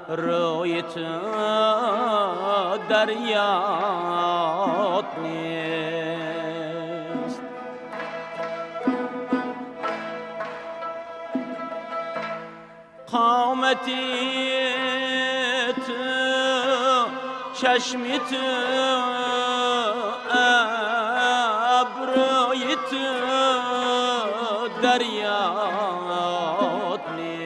روی تو در یاد نیست. قامتی تو چشمی تو ابروی تو در یاد نیست.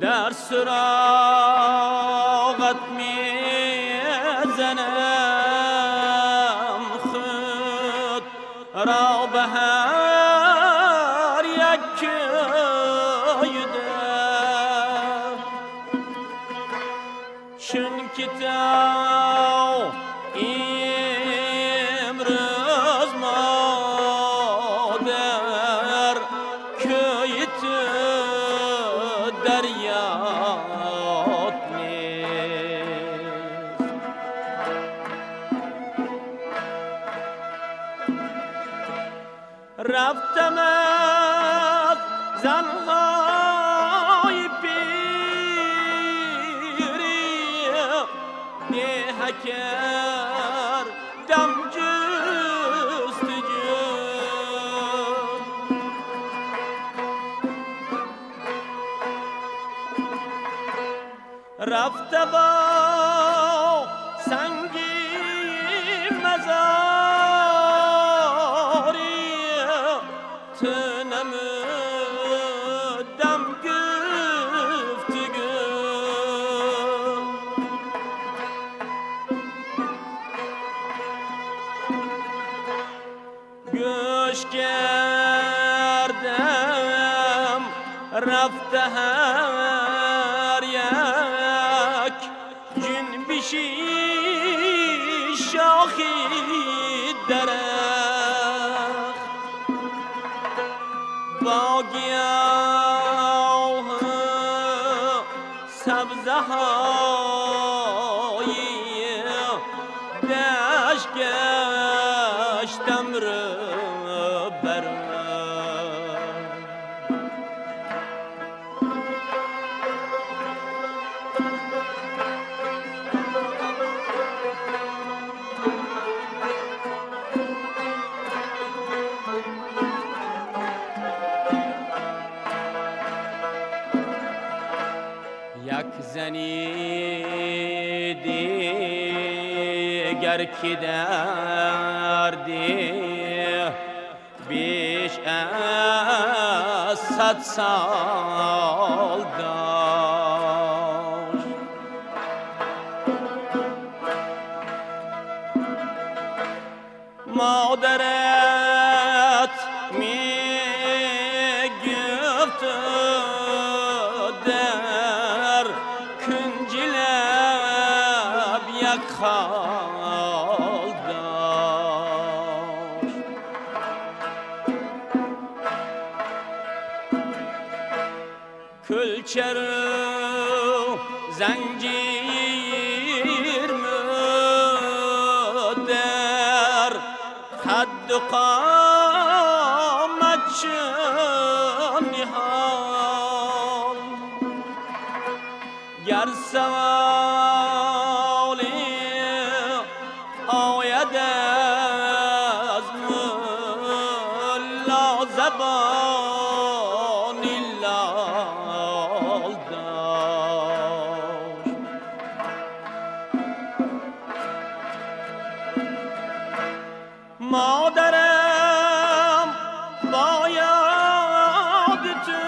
در سراغت میزنم خود را به هر یک کیده، چون که تو امروز مادر کوی تو در یاد نیست. رفتم از زنهای پیری نه کردم جستجو، رفته با سنگی مزاری تو نمودم گفتگو. گوش کردم رفته هر یک جنبشی شاخی درخت، با گیاه سبزه های دشت گشتم رو بر یک زنی دیگر که در ده بیش از 100 سال داشت، مادرت می گفت در کنج لب یک خال داشت. کلچه رو زنجیر در حد و قامت چون نهال، گر سوالی آید از ملا زبانی لال داشت. مادرم باید تو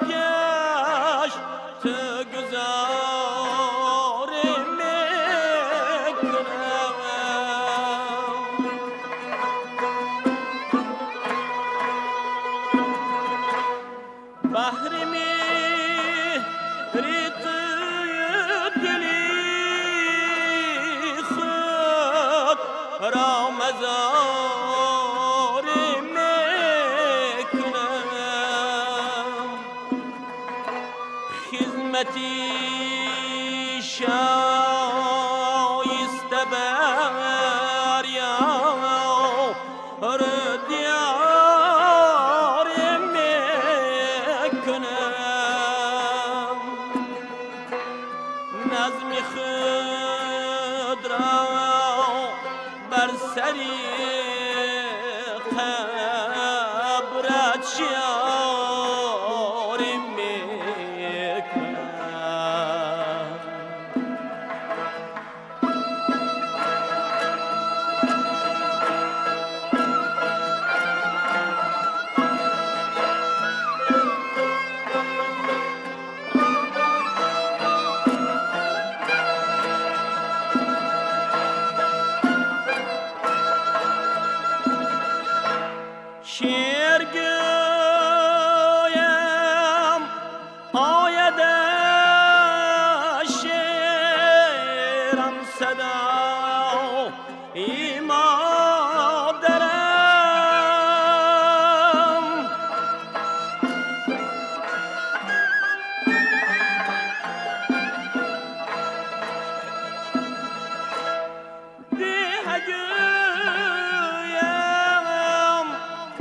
گشت، تو گذاری میکنم بسیاری میکن. شعر گویم آیده شعرم صدا مادرم ده گویم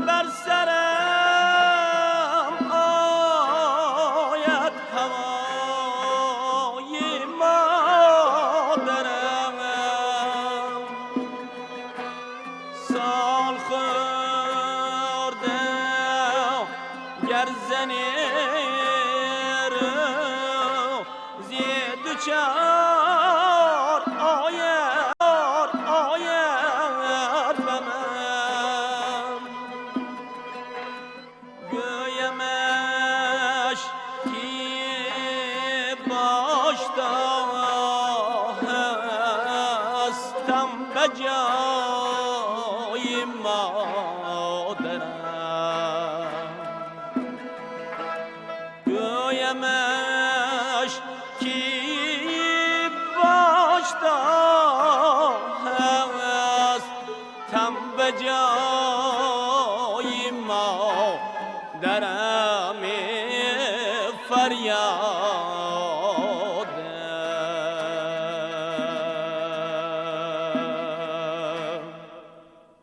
بر سرم آید هوای مادرم. سال خورده گر زنیر زید و چار آید به من. گویمش کی باشتا هستم به جای مادرم. گویمش کی باشتا هستم به جای مادرم.